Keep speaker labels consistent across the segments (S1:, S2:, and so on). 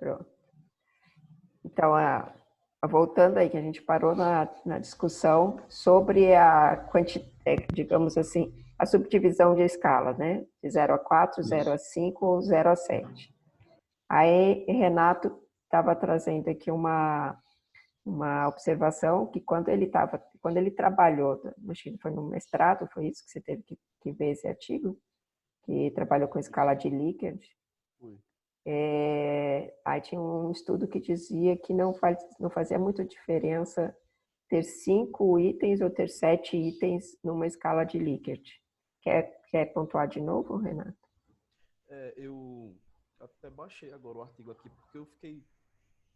S1: Pronto. Então, voltando aí, que a gente parou na discussão sobre digamos assim, a subdivisão de escala, né? De 0 a 4, 0 a 5 ou 0 a 7. Aí, Renato estava trazendo aqui uma observação que quando ele trabalhou, acho que foi no mestrado, foi isso que você teve que ver esse artigo, que trabalhou com escala de Likert. Aí tinha um estudo que dizia que não fazia muita diferença ter 5 itens ou ter 7 itens numa escala de Likert. Quer pontuar de novo, Renato?
S2: Eu até baixei agora o artigo aqui, porque eu fiquei,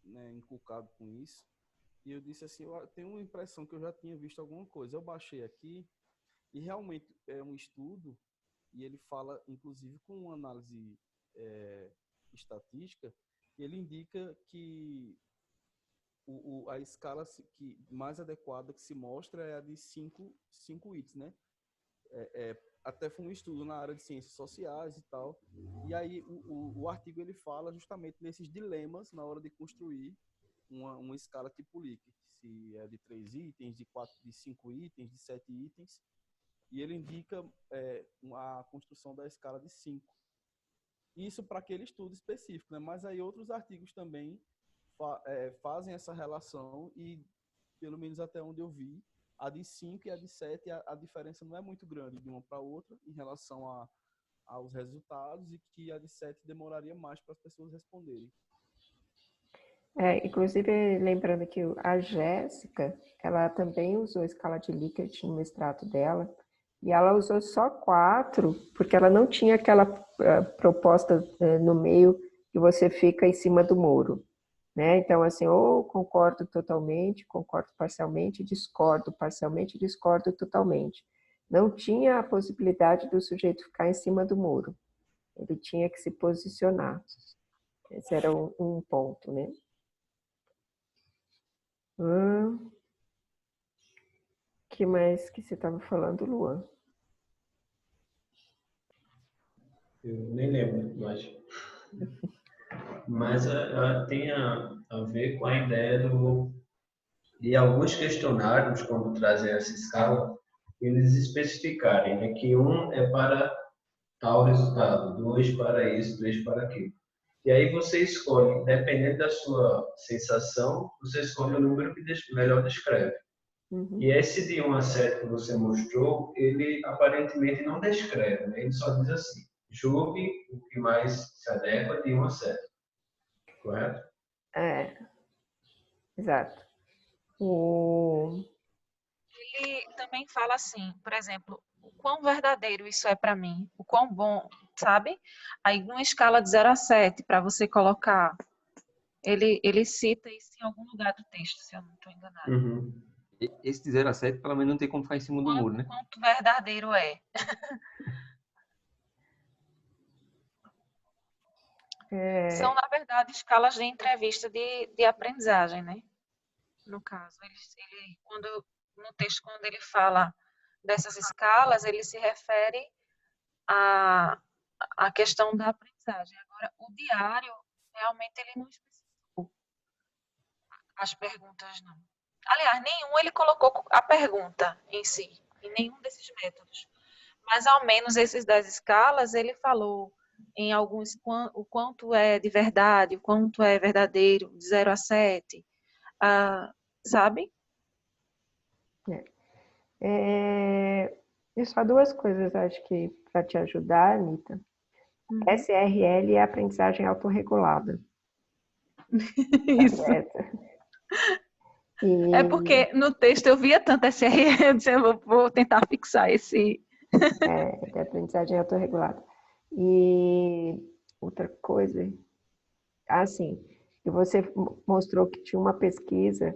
S2: né, encucado com isso. E eu disse assim, eu tenho uma impressão que eu já tinha visto alguma coisa. Eu baixei aqui e realmente é um estudo, e ele fala, inclusive, com uma análise estatística, e ele indica que a escala mais adequada que se mostra é a de 5 itens, né? Até foi um estudo na área de ciências sociais e tal. E aí o artigo ele fala justamente nesses dilemas na hora de construir uma escala tipo Likert, se é de 3 itens, de 5 itens, de 7 itens, e ele indica a construção da escala de 5. Isso para aquele estudo específico, né? Mas aí outros artigos também fazem essa relação e, pelo menos até onde eu vi, a de 5 e a de 7, a diferença não é muito grande de uma para outra em relação aos resultados, e que a de 7 demoraria mais para as pessoas responderem.
S1: Inclusive, lembrando que a Jéssica, ela também usou a escala de Likert no mestrado dela, e ela usou só 4, porque ela não tinha aquela proposta no meio que você fica em cima do muro. Né? Então, assim, ou concordo totalmente, concordo parcialmente, discordo parcialmente, discordo totalmente. Não tinha a possibilidade do sujeito ficar em cima do muro. Ele tinha que se posicionar. Esse era um ponto, né? Que mais que você estava falando, Luan?
S3: Eu nem lembro mais. Mas tem a ver com a ideia de alguns questionários, quando trazem essa escala, eles especificarem, né, que 1 é para tal resultado, 2 para isso, 3 para aquilo. E aí você escolhe, dependendo da sua sensação, você escolhe o número que melhor descreve.
S1: Uhum.
S3: E esse de 1 a 7 que você mostrou, ele aparentemente não descreve, né? Ele só diz assim, julgue o que mais se adequa de 1 a 7. Correto?
S1: Exato.
S4: Ele também fala assim, por exemplo, o quão verdadeiro isso é para mim, o quão bom, sabe? Aí, numa escala de 0 a 7, para você colocar, ele cita isso em algum lugar do texto, se eu não estou enganada.
S3: Uhum.
S5: Esse de 0 a 7, pelo menos não tem como ficar em cima do muro, né?
S4: Quanto verdadeiro é. São, na verdade, escalas de entrevista de aprendizagem, né? No caso, no texto, quando ele fala dessas escalas, ele se refere à questão da aprendizagem. Agora, o diário, realmente, ele não especificou as perguntas, não. Aliás, nenhum ele colocou a pergunta em si, em nenhum desses métodos. Mas, ao menos, esses das escalas, ele falou em alguns o quanto é de verdade, o quanto é verdadeiro, de 0 a 7, sabe?
S1: Só 2 coisas, acho que, para te ajudar, Anitta. SRL é aprendizagem autorregulada.
S4: Isso. É porque no texto eu via tanto SRL, eu disse, eu vou tentar fixar esse.
S1: De aprendizagem autorregulada. E outra coisa, assim, que você mostrou que tinha uma pesquisa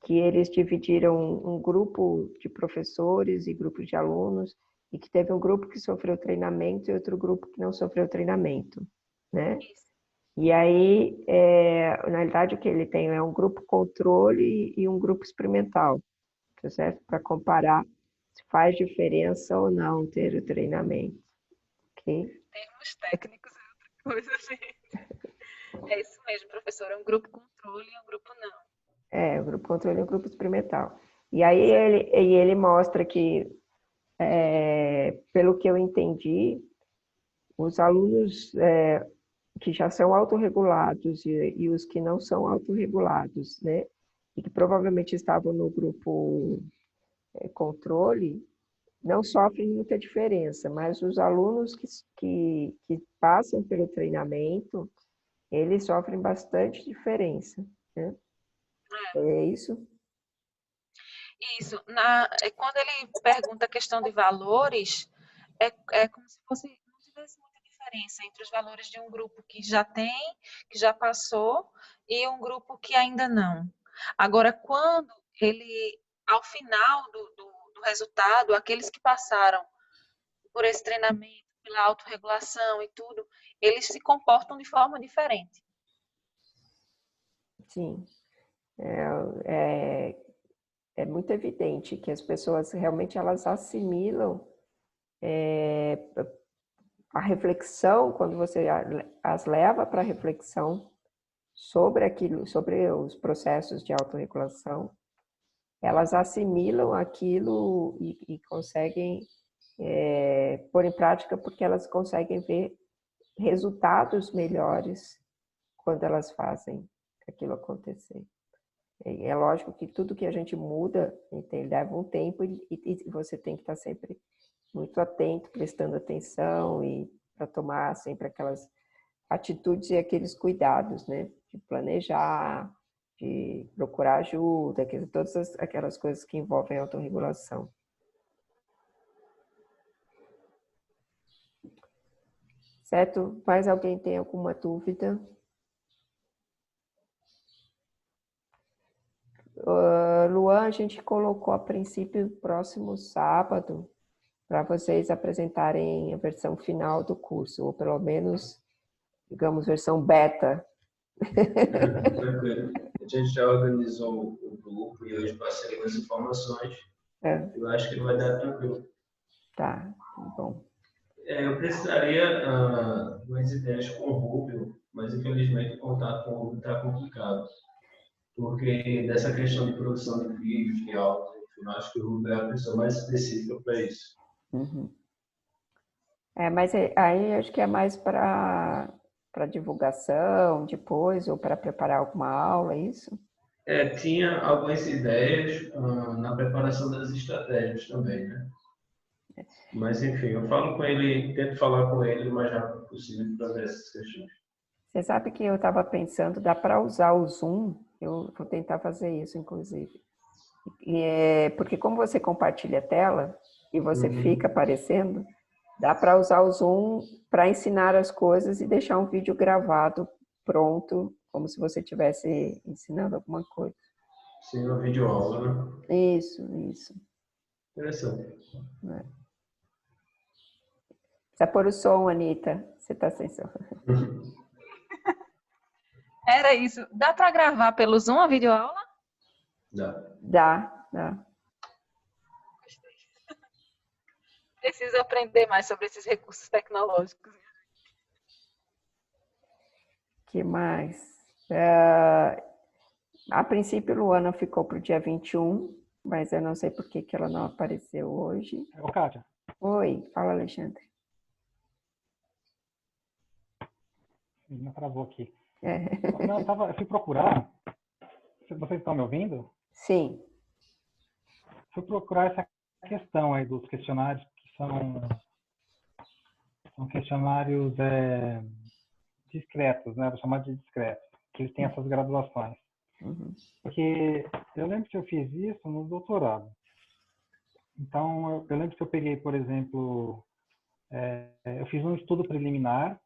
S1: que eles dividiram um grupo de professores e grupo de alunos, e que teve um grupo que sofreu treinamento e outro grupo que não sofreu treinamento, né?
S4: Isso.
S1: E aí, na realidade, o que ele tem é um grupo controle e um grupo experimental, tá certo? Para comparar se faz diferença ou não ter o treinamento, ok?
S4: Termos técnicos é outra coisa, assim. É isso mesmo, professora. Um grupo controle e um grupo não.
S1: O grupo controle e o grupo experimental. E aí ele mostra que, pelo que eu entendi, os alunos que já são autorregulados e os que não são autorregulados, né? E que provavelmente estavam no grupo controle, não sofrem muita diferença, mas os alunos que passam pelo treinamento, eles sofrem bastante diferença, né? É isso?
S4: Isso. Quando ele pergunta a questão de valores, é como se fosse, não tivesse muita diferença entre os valores de um grupo que já tem, que já passou, e um grupo que ainda não. Agora, quando ele, ao final do resultado, aqueles que passaram por esse treinamento, pela autorregulação e tudo, eles se comportam de forma diferente.
S1: Sim. É muito evidente que as pessoas realmente elas assimilam a reflexão, quando você as leva para a reflexão sobre aquilo, sobre os processos de autorregulação, elas assimilam aquilo e conseguem pôr em prática porque elas conseguem ver resultados melhores quando elas fazem aquilo acontecer. É lógico que tudo que a gente muda leva um tempo e você tem que estar sempre muito atento, prestando atenção e para tomar sempre aquelas atitudes e aqueles cuidados, né? De planejar, de procurar ajuda, todas aquelas coisas que envolvem autorregulação. Certo? Mais alguém tem alguma dúvida? Luan, a gente colocou a princípio próximo sábado para vocês apresentarem a versão final do curso, ou pelo menos, digamos, versão beta.
S3: Tranquilo. A gente já organizou o grupo e hoje passei as informações. Eu acho que vai dar tranquilo.
S1: Tá, bom.
S3: Eu precisaria de umas ideias com o Rubio, mas infelizmente o contato com o Rubio está complicado. Porque dessa questão de produção de vídeos, de áudio, eu acho que o Rubio é a pessoa mais específica para isso.
S1: Uhum. Mas aí acho que é mais para divulgação depois, ou para preparar alguma aula, é isso?
S3: Tinha algumas ideias na preparação das estratégias também, né? Mas, enfim, eu falo com ele, tento falar com ele o mais rápido possível para ver essas questões.
S1: Você sabe que eu estava pensando, dá para usar o Zoom, eu vou tentar fazer isso, inclusive. Porque como você compartilha a tela e você fica aparecendo, dá para usar o Zoom para ensinar as coisas e deixar um vídeo gravado pronto, como se você estivesse ensinando alguma coisa.
S3: Sim, uma videoaula, né?
S1: Isso.
S3: Interessante.
S1: Precisa pôr o som, Anitta. Você está sem som.
S4: Era isso. Dá para gravar pelo Zoom a videoaula?
S1: Dá.
S4: Preciso aprender mais sobre esses recursos tecnológicos.
S1: Que mais? A princípio, Luana ficou para o dia 21, mas eu não sei por que ela não apareceu hoje.
S6: Ô, Kátia.
S1: Oi, fala, Alexandre.
S6: Não travou aqui. Eu fui procurar. Vocês estão me ouvindo?
S1: Sim.
S6: Fui procurar essa questão aí dos questionários, que são questionários discretos, né? Vou chamar de discretos, que eles têm essas graduações.
S1: Uhum.
S6: Porque eu lembro que eu fiz isso no doutorado. Então, eu lembro que eu peguei, por exemplo, eu fiz um estudo preliminar,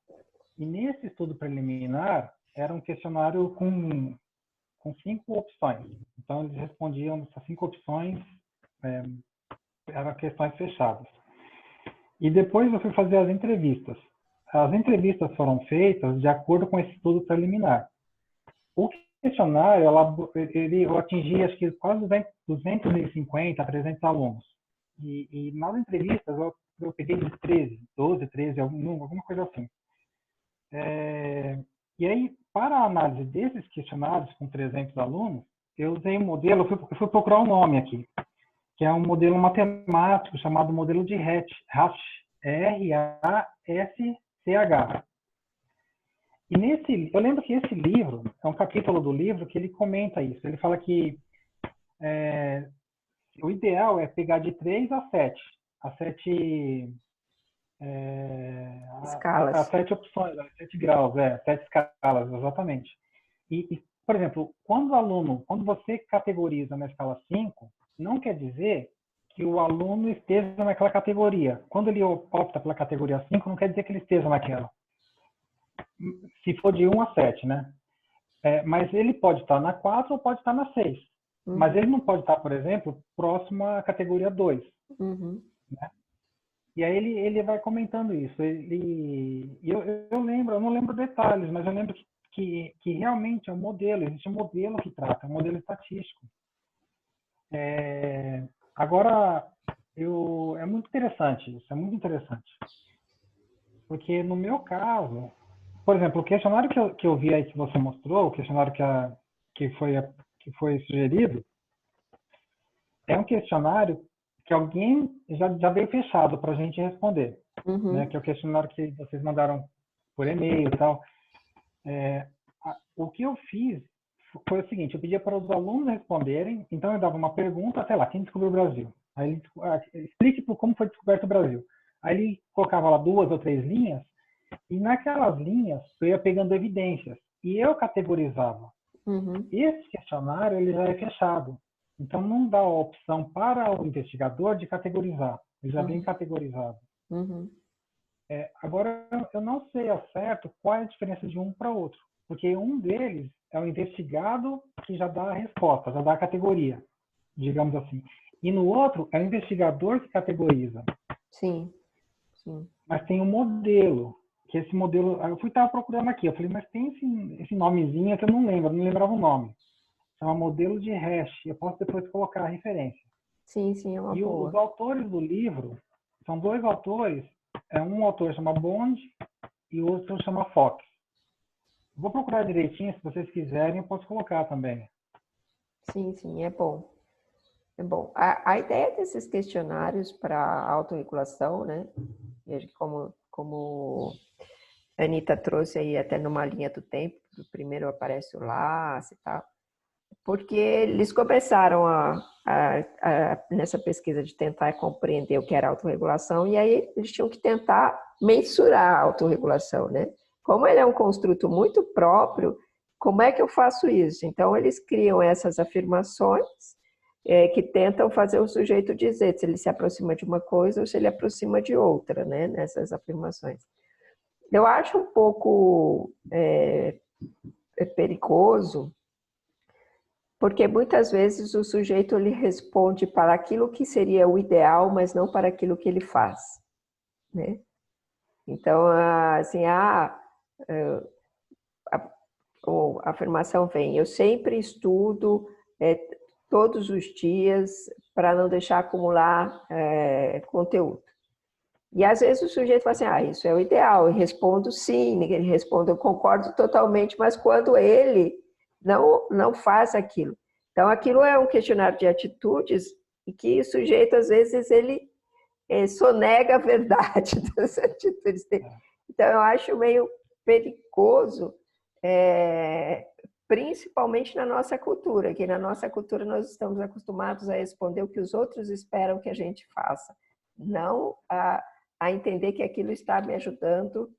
S6: e nesse estudo preliminar era um questionário com 5 opções. Então, eles respondiam essas 5 opções, eram questões fechadas. E depois eu fui fazer as entrevistas. As entrevistas foram feitas de acordo com esse estudo preliminar. O questionário, eu atingi acho que quase 250, 300 alunos. E nas entrevistas eu peguei de 12, 13, alguma coisa assim. E aí para a análise desses questionários com 300 alunos, eu usei um modelo, eu fui procurar um nome aqui, que é um modelo matemático chamado modelo de Rasch, R-A-S-C-H. E eu lembro que esse livro, é um capítulo do livro que ele comenta isso. Ele fala que o ideal é pegar de 3 a 7. As 7
S1: Escalas.
S6: as 7 opções, as 7 graus, 7 escalas, exatamente. E, por exemplo, quando você categoriza na escala 5, não quer dizer que o aluno esteja naquela categoria. Quando ele opta pela categoria 5, não quer dizer que ele esteja naquela. Se for de 1 a 7, né? Mas ele pode estar na 4 ou pode estar na 6.
S1: Uhum.
S6: Mas ele não pode estar, por exemplo, próximo à categoria 2.
S1: Uhum.
S6: Né? E aí ele vai comentando isso. Eu não lembro detalhes, mas eu lembro que realmente é um modelo, existe um modelo que trata, um modelo estatístico. Agora, é muito interessante isso, é muito interessante. Porque no meu caso, por exemplo, o questionário que eu vi aí que você mostrou, o questionário que foi sugerido, é um questionário que alguém já veio fechado para a gente responder,
S1: Uhum.
S6: né? Que é o questionário que vocês mandaram por e-mail e tal. O que eu fiz foi o seguinte, eu pedia para os alunos responderem, então eu dava uma pergunta, sei lá, quem descobriu o Brasil? Aí ele explique como foi descoberto o Brasil. Aí ele colocava lá 2 ou 3 linhas, e naquelas linhas eu ia pegando evidências, e eu categorizava.
S1: Uhum.
S6: Esse questionário ele já é fechado, então não dá a opção para o investigador de categorizar, ele já vem categorizado.
S1: Uhum.
S6: Agora, eu não sei ao certo qual é a diferença de um para outro, porque um deles é o investigado que já dá a resposta, já dá a categoria, digamos assim. E no outro, é o investigador que categoriza.
S1: Sim, sim.
S6: Mas tem um modelo, que esse modelo... Eu estava procurando aqui, eu falei, mas tem esse nomezinho que eu não lembrava o nome. Chama modelo de hash, eu posso depois colocar a referência.
S1: Sim, é uma boa.
S6: Os autores do livro são 2 autores, um autor chama Bond e o outro chama Fox. Vou procurar direitinho, se vocês quiserem, eu posso colocar também.
S1: Sim, é bom. É bom. A ideia desses questionários para autorregulação, né? Como a Anitta trouxe aí até numa linha do tempo, primeiro aparece o LACE e tal, porque eles começaram nessa pesquisa de tentar compreender o que era autorregulação, e aí eles tinham que tentar mensurar a autorregulação, né? Como ele é um construto muito próprio, como é que eu faço isso? Então, eles criam essas afirmações que tentam fazer o sujeito dizer se ele se aproxima de uma coisa ou se ele aproxima de outra, né? Nessas afirmações. Eu acho um pouco perigoso, porque muitas vezes o sujeito ele responde para aquilo que seria o ideal, mas não para aquilo que ele faz, né? Então, assim, a afirmação vem: eu sempre estudo todos os dias para não deixar acumular conteúdo. E às vezes o sujeito fala assim, isso é o ideal, eu respondo sim, ele responde, eu concordo totalmente, mas quando ele não faz aquilo. Então, aquilo é um questionário de atitudes e que o sujeito, às vezes, ele sonega a verdade das atitudes dele. Então, eu acho meio perigoso, principalmente na nossa cultura, que na nossa cultura nós estamos acostumados a responder o que os outros esperam que a gente faça, não a entender que aquilo está me ajudando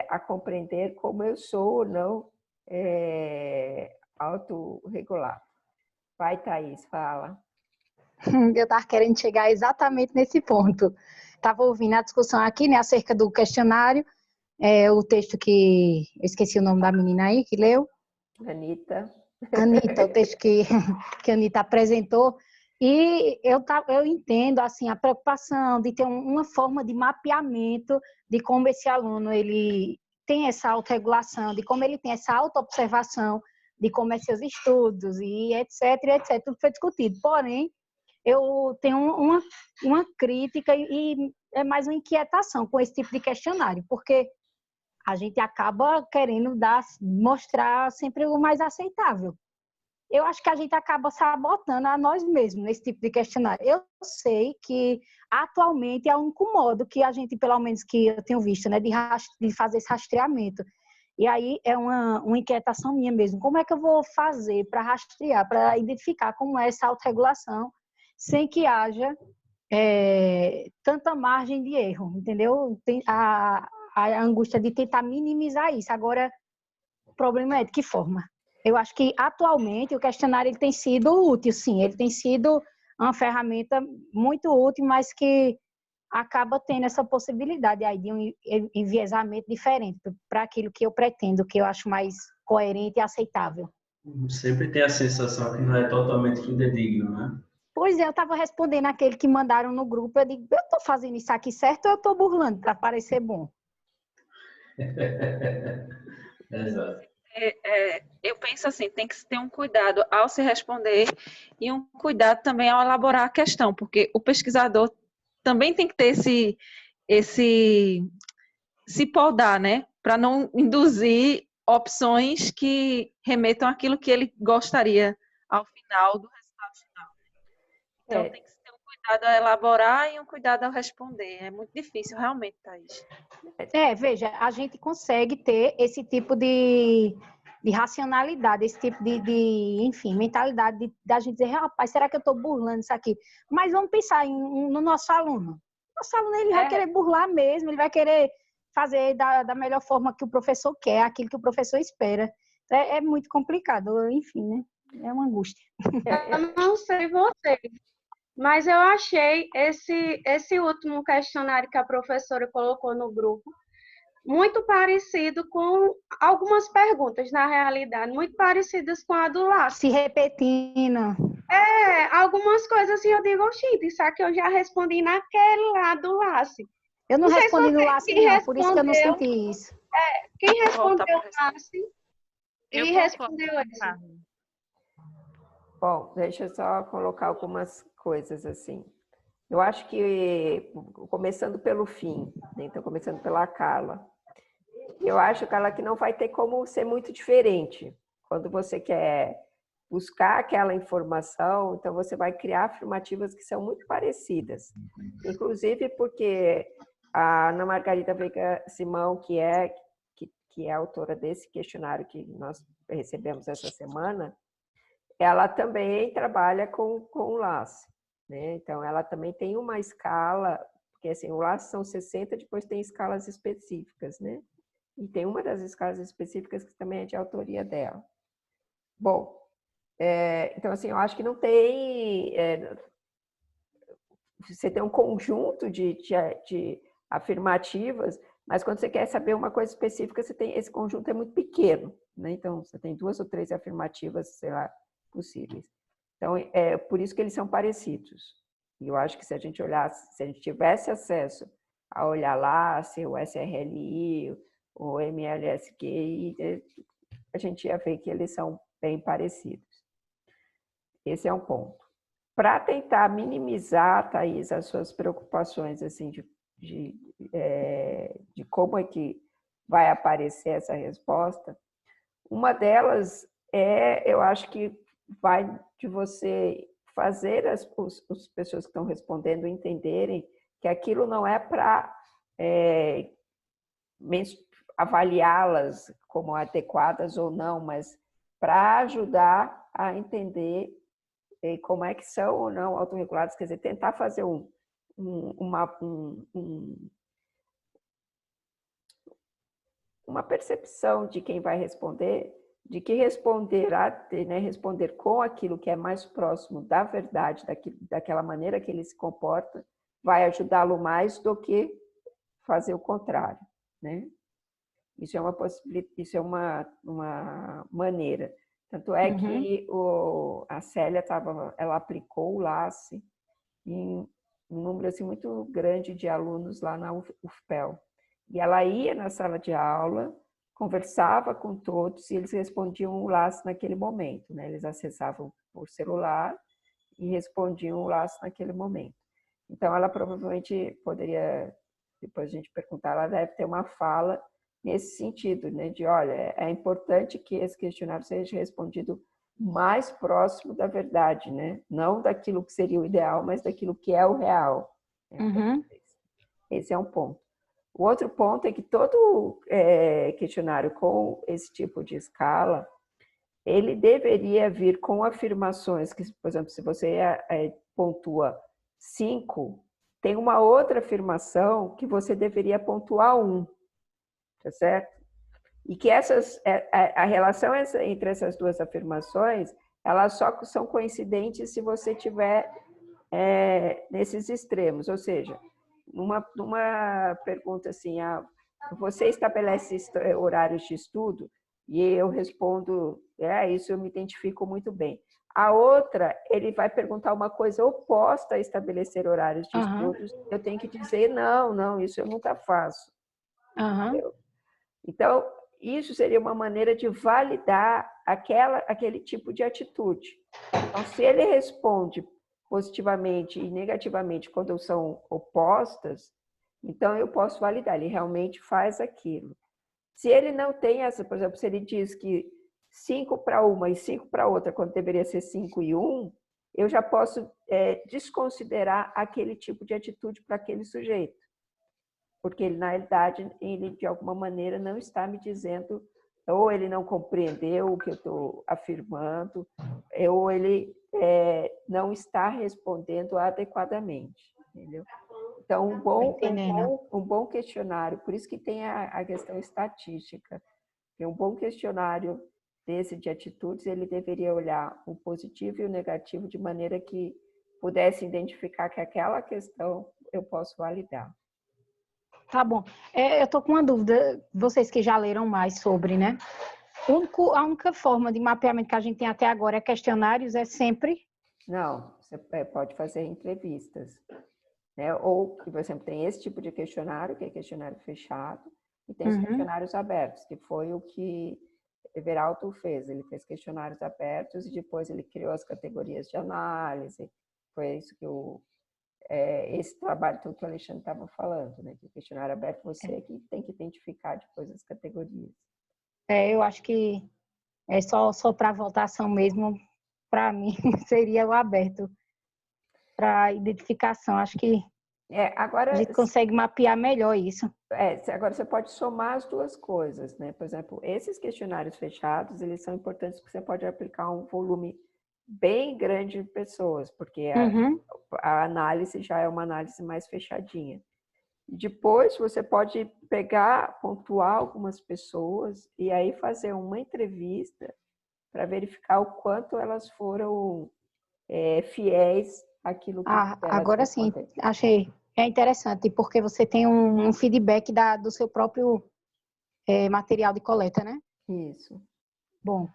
S1: a compreender como eu sou ou não autorregulado. Vai, Thaís, fala.
S7: Eu estava querendo chegar exatamente nesse ponto. Estava ouvindo a discussão aqui, né, acerca do questionário, o texto que... Eu esqueci o nome da menina aí, que leu.
S1: Anitta,
S7: o texto que a Anitta apresentou. E eu entendo assim, a preocupação de ter uma forma de mapeamento de como esse aluno ele tem essa autorregulação, de como ele tem essa autoobservação, de como é seus estudos, e etc. Tudo foi discutido. Porém, eu tenho uma crítica e é mais uma inquietação com esse tipo de questionário, porque a gente acaba querendo mostrar sempre o mais aceitável. Eu acho que a gente acaba sabotando a nós mesmos nesse tipo de questionário. Eu sei que atualmente é o único modo que a gente, pelo menos que eu tenho visto, né, de fazer esse rastreamento. E aí é uma inquietação minha mesmo. Como é que eu vou fazer para rastrear, para identificar como é essa autorregulação, sem que haja tanta margem de erro, entendeu? Tem a angústia de tentar minimizar isso. Agora, o problema é de que forma? Eu acho que, atualmente, o questionário ele tem sido útil, sim. Ele tem sido uma ferramenta muito útil, mas que acaba tendo essa possibilidade aí de um enviesamento diferente para aquilo que eu pretendo, que eu acho mais coerente e aceitável.
S3: Sempre tem a sensação que não é totalmente fidedigno, né?
S7: Pois é, eu estava respondendo aquele que mandaram no grupo, eu digo, eu estou fazendo isso aqui certo ou eu estou burlando para parecer bom?
S3: Exato.
S4: Eu penso assim, tem que ter um cuidado ao se responder e um cuidado também ao elaborar a questão, porque o pesquisador também tem que ter se podar, né? Para não induzir opções que remetam àquilo que ele gostaria ao final do resultado final. Então, tem que ter um cuidado ao elaborar e um cuidado ao responder. É muito difícil, realmente, Thaís.
S7: Veja, a gente consegue ter esse tipo de racionalidade, esse tipo enfim, mentalidade da gente dizer, rapaz, será que eu estou burlando isso aqui? Mas vamos pensar no nosso aluno. Nosso aluno, ele vai querer burlar mesmo, ele vai querer fazer da melhor forma que o professor quer, aquilo que o professor espera. É muito complicado, enfim, né? É uma angústia.
S8: Eu não sei você, mas eu achei esse último questionário que a professora colocou no grupo muito parecido com algumas perguntas, na realidade, muito parecidas com a do Laço.
S7: Se repetindo.
S8: Algumas coisas assim, eu digo, gente, isso aqui eu já respondi naquele lá do Laço.
S7: Eu não respondi no Laço, não, por isso que eu não senti isso.
S8: Quem respondeu o Laço e respondeu isso?
S1: Bom, deixa eu só colocar algumas coisas assim. Eu acho que, começando pelo fim, né? Então, começando pela Carla, eu acho, Carla, que não vai ter como ser muito diferente. Quando você quer buscar aquela informação, então você vai criar afirmativas que são muito parecidas. Inclusive porque a Ana Margarida Veiga Simão, que é a autora desse questionário que nós recebemos essa semana, ela também trabalha com o LACE, né? Então, ela também tem uma escala, porque assim, o LACE são 60, depois tem escalas específicas, né? E tem uma das escalas específicas que também é de autoria dela. Bom, então assim, eu acho que não tem... você tem um conjunto de afirmativas, mas quando você quer saber uma coisa específica, esse conjunto é muito pequeno, né? Então, você tem 2 ou 3 afirmativas, sei lá, possíveis. Então, é por isso que eles são parecidos. E eu acho que se a gente tivesse acesso a olhar lá, se o SRLI, o MLSQ, a gente ia ver que eles são bem parecidos. Esse é um ponto. Para tentar minimizar, Thaís, as suas preocupações assim, de como é que vai aparecer essa resposta, uma delas eu acho que vai de você fazer as pessoas que estão respondendo entenderem que aquilo não é para avaliá-las como adequadas ou não, mas para ajudar a entender como é que são ou não autorreguladas, quer dizer, tentar fazer uma percepção de quem vai responder, de que responder com aquilo que é mais próximo da verdade, daquela maneira que ele se comporta, vai ajudá-lo mais do que fazer o contrário, né? Isso é uma possibilidade, isso é uma maneira. Tanto é que a Célia ela aplicou o LACE em um número assim, muito grande de alunos lá na UFPEL. E ela ia na sala de aula, conversava com todos e eles respondiam o LACE naquele momento, né? Eles acessavam por celular e respondiam o LACE naquele momento. Então, ela provavelmente poderia, depois a gente perguntar, ela deve ter uma fala nesse sentido, né? De, olha, é importante que esse questionário seja respondido mais próximo da verdade, né? Não daquilo que seria o ideal, mas daquilo que é o real.
S7: Uhum.
S1: Esse é um ponto. O outro ponto é que todo questionário com esse tipo de escala, ele deveria vir com afirmações que, por exemplo, se você pontua 5, tem uma outra afirmação que você deveria pontuar 1, tá certo? E que a relação entre essas duas afirmações, elas só são coincidentes se você tiver nesses extremos, ou seja, numa pergunta assim, você estabelece horários de estudo? E eu respondo, isso eu me identifico muito bem. A outra, ele vai perguntar uma coisa oposta a estabelecer horários de estudos, eu tenho que dizer, não, isso eu nunca faço. Então, isso seria uma maneira de validar aquele tipo de atitude. Então, se ele responde positivamente e negativamente quando são opostas, então eu posso validar, ele realmente faz aquilo. Se ele não tem essa, por exemplo, se ele diz que 5 para uma e 5 para outra, quando deveria ser 5 e 1, eu já posso desconsiderar aquele tipo de atitude para aquele sujeito. Porque ele, na realidade, ele de alguma maneira não está me dizendo, ou ele não compreendeu o que eu estou afirmando, ou ele não está respondendo adequadamente, entendeu? Então, um bom questionário, por isso que tem a questão estatística, que um bom questionário desse de atitudes, ele deveria olhar o positivo e o negativo de maneira que pudesse identificar que aquela questão eu posso validar.
S7: Tá bom. Eu tô com uma dúvida, vocês que já leram mais sobre, né? A única forma de mapeamento que a gente tem até agora é questionários, é sempre?
S1: Não, você pode fazer entrevistas. Né? Ou, por exemplo, tem esse tipo de questionário, que é questionário fechado, e tem os questionários abertos, que foi o que Everaldo fez. Ele fez questionários abertos e depois ele criou as categorias de análise. Foi isso que esse trabalho todo que o Alexandre estava falando, né? Que o questionário aberto você que tem que identificar depois as categorias.
S7: Eu acho que é só para votação mesmo, para mim, seria o aberto para identificação. Acho que
S1: agora,
S7: a gente consegue mapear melhor isso.
S1: Agora você pode somar as duas coisas, né? Por exemplo, esses questionários fechados, eles são importantes porque você pode aplicar um volume bem grande de pessoas, porque a análise já é uma análise mais fechadinha. Depois você pode pegar, pontuar algumas pessoas e aí fazer uma entrevista para verificar o quanto elas foram fiéis àquilo que elas
S7: agora sim, achei. É interessante, porque você tem um feedback do seu próprio material de coleta, né?
S1: Isso.
S7: Bom.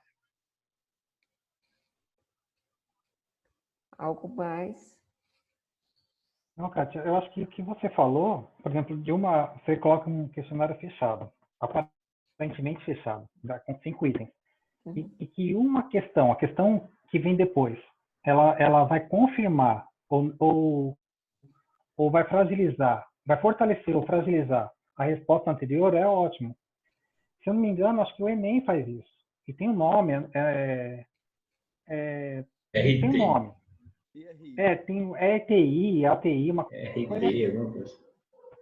S1: Algo mais?
S6: Não, Kátia, eu acho que o que você falou, por exemplo, você coloca um questionário fechado, aparentemente fechado, com 5 itens, e que a questão que vem depois, ela vai confirmar ou vai fragilizar, vai fortalecer ou fragilizar a resposta anterior, é ótimo. Se eu não me engano, acho que o Enem faz isso. E tem um nome, tem um nome. Tem ETI, ATI, uma
S3: RT, alguma coisa.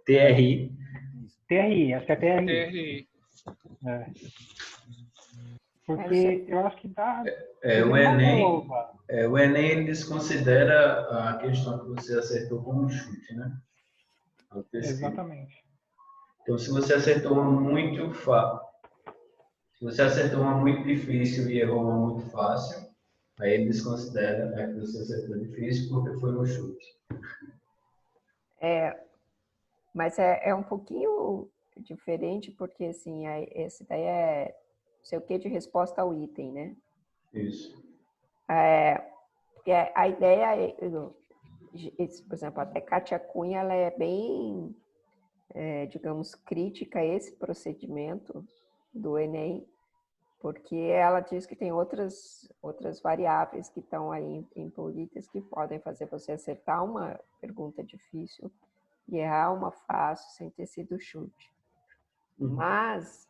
S3: TRI.
S6: TRI, acho que é TRI. Porque eu acho que dá...
S3: O Enem ele desconsidera a questão que você acertou como chute, né?
S6: Exatamente.
S3: Então, se você acertou uma muito fácil, se você acertou uma muito difícil e errou uma muito fácil, aí ele desconsidera que você acertou difícil porque foi no chute.
S1: Mas é um pouquinho diferente, porque assim, esse daí é sei o que de resposta ao item, né?
S3: Isso.
S1: Porque a ideia, por exemplo, até Kátia Cunha, ela é bem, digamos, crítica a esse procedimento do Enem, porque ela diz que tem outras variáveis que estão aí envolvidas que podem fazer você acertar uma pergunta difícil e errar uma fácil sem ter sido chute. Mas,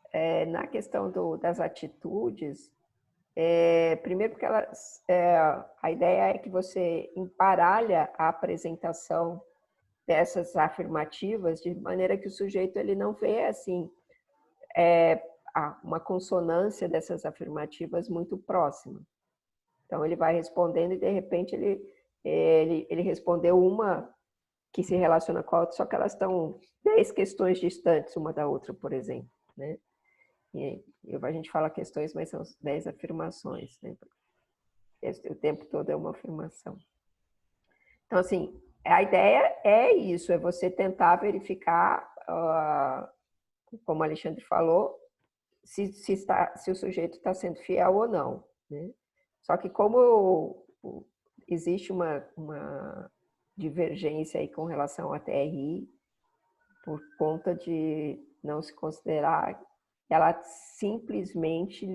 S1: na questão das atitudes, primeiro porque a ideia é que você embaralha a apresentação dessas afirmativas de maneira que o sujeito ele não vê assim uma consonância dessas afirmativas muito próxima. Então ele vai respondendo e de repente ele respondeu uma que se relaciona com a outra, só que elas estão 10 questões distantes uma da outra, por exemplo, né? E a gente fala questões, mas são 10 afirmações, né? O tempo todo é uma afirmação. Então, assim, a ideia é isso, é você tentar verificar, como o Alexandre falou, se o sujeito está sendo fiel ou não, né? Só que como existe uma divergência aí com relação à TRI, por conta de não se considerar, ela simplesmente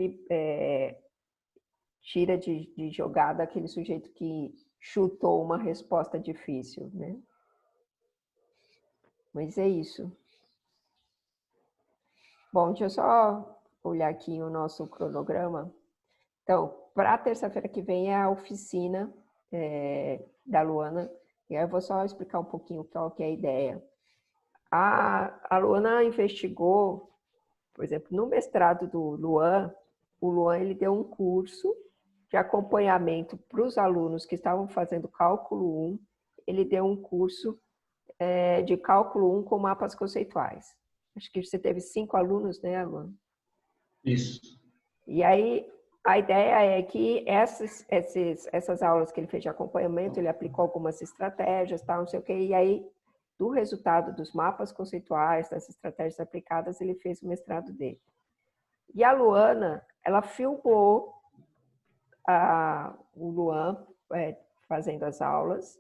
S1: tira de jogada aquele sujeito que chutou uma resposta difícil, né? Mas é isso. Bom, deixa eu só olhar aqui o nosso cronograma. Então, para terça-feira que vem é a oficina da Luana, e aí eu vou só explicar um pouquinho qual que é a ideia. A Luana investigou, por exemplo, no mestrado do Luan, o Luan ele deu um curso de acompanhamento para os alunos que estavam fazendo cálculo 1, ele deu um curso de cálculo 1 com mapas conceituais. Acho que você teve 5 alunos, né, Luan?
S3: Isso.
S1: E aí, a ideia é que essas aulas que ele fez de acompanhamento, ele aplicou algumas estratégias, tal, não sei o quê, e aí, do resultado dos mapas conceituais, das estratégias aplicadas, ele fez o mestrado dele. E a Luana, ela filmou o Luan fazendo as aulas,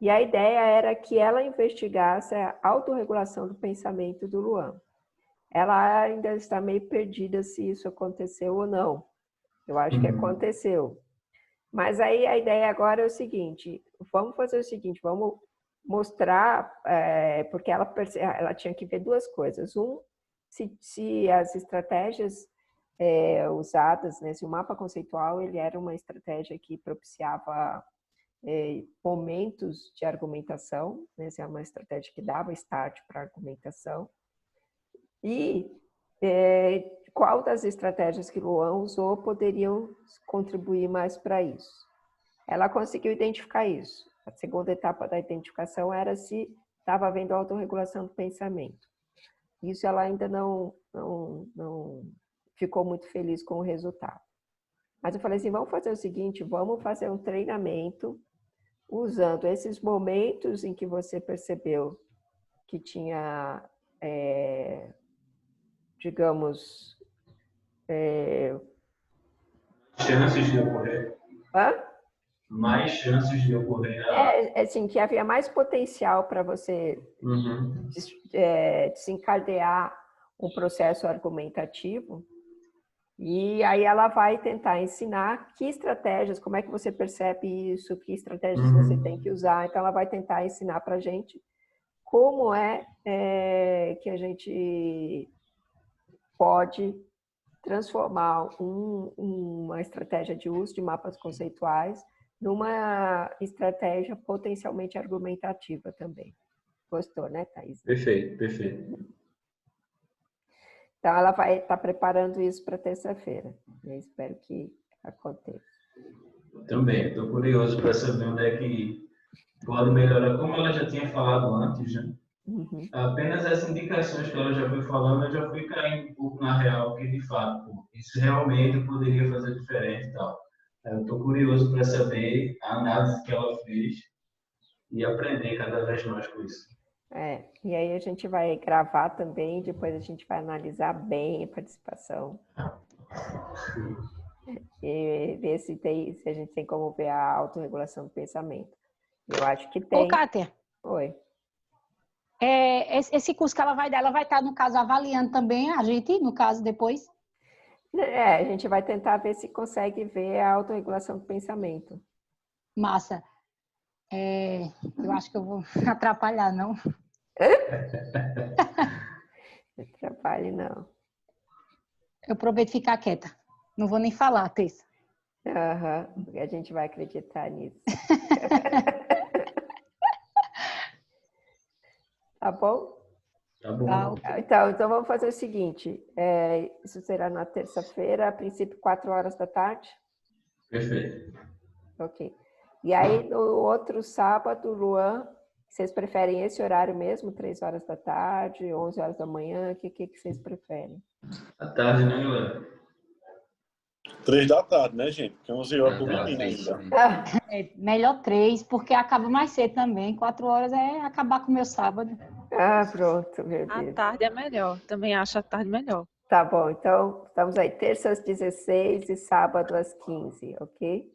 S1: e a ideia era que ela investigasse a autorregulação do pensamento do Luan. Ela ainda está meio perdida se isso aconteceu ou não. Eu acho que aconteceu. Mas aí a ideia agora é o seguinte, vamos fazer o seguinte, vamos mostrar, porque ela tinha que ver duas coisas. Se as estratégias usadas, né, se o mapa conceitual ele era uma estratégia que propiciava momentos de argumentação, né, se é uma estratégia que dava start para a argumentação, e qual das estratégias que Luan usou poderiam contribuir mais para isso. Ela conseguiu identificar isso. A segunda etapa da identificação era se estava havendo autorregulação do pensamento. Isso ela ainda não ficou muito feliz com o resultado. Mas eu falei assim, vamos fazer o seguinte, vamos fazer um treinamento usando esses momentos em que você percebeu que tinha, digamos...
S3: chances de ocorrer. Mais chances de ocorrer.
S1: Assim, que havia mais potencial para você desencadear um processo argumentativo. E aí ela vai tentar ensinar que estratégias, como é que você percebe isso, que estratégias você tem que usar. Então, ela vai tentar ensinar para a gente como que a gente pode transformar uma estratégia de uso de mapas conceituais numa estratégia potencialmente argumentativa também. Gostou, né, Thaís?
S3: Perfeito, perfeito.
S1: Então, ela vai estar preparando isso para terça-feira. Eu espero que aconteça.
S3: Também, estou curioso para saber onde é que pode melhorar. Como ela já tinha falado antes, né? Apenas essas indicações que ela já foi falando, eu já fui caindo um pouco na real, que de fato, isso realmente poderia fazer diferença e tal. Eu estou curioso para saber a análise que ela fez e aprender cada vez mais com isso.
S1: E aí a gente vai gravar também, depois a gente vai analisar bem a participação. E ver se a gente tem como ver a autorregulação do pensamento. Eu acho que tem.
S7: Ô, Kátia.
S1: Oi.
S7: Esse curso que ela vai dar, ela vai estar, no caso, avaliando também a gente, no caso, depois?
S1: A gente vai tentar ver se consegue ver a autorregulação do pensamento.
S7: Massa. Eu acho que eu vou atrapalhar, não?
S1: Trabalho não.
S7: Eu prometo ficar quieta. Não vou nem falar, terça.
S1: Aham, porque a gente vai acreditar nisso. Tá bom?
S3: Tá bom.
S1: Então vamos fazer o seguinte. Isso será na terça-feira, a princípio 4 horas da tarde?
S3: Perfeito.
S1: Ok. E aí, no outro sábado, Luan, vocês preferem esse horário mesmo? 3 horas da tarde, 11 horas da manhã? O que vocês preferem?
S3: À tarde, né, galera?
S9: 3 da tarde, né, gente? Porque 11 horas do
S5: Não,
S9: menino
S5: três,
S9: ainda.
S5: três.
S7: Melhor 3, porque acaba mais cedo também. 4 horas é acabar com o meu sábado.
S1: Pronto, meu
S4: À
S1: Deus.
S4: tarde é melhor. Também acho a tarde melhor.
S1: Tá bom, então estamos aí, terça às 16 e sábado às 15, ok?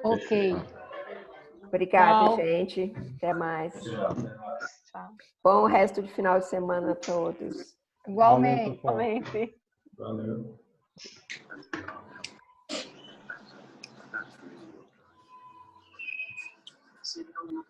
S7: Ok.
S1: Obrigada,
S7: Tchau.
S1: gente. Até mais.
S7: Tchau.
S1: Bom resto de final de semana a todos.
S7: Igualmente.
S6: Valeu, pessoal.
S3: Valeu.
S10: Seria uma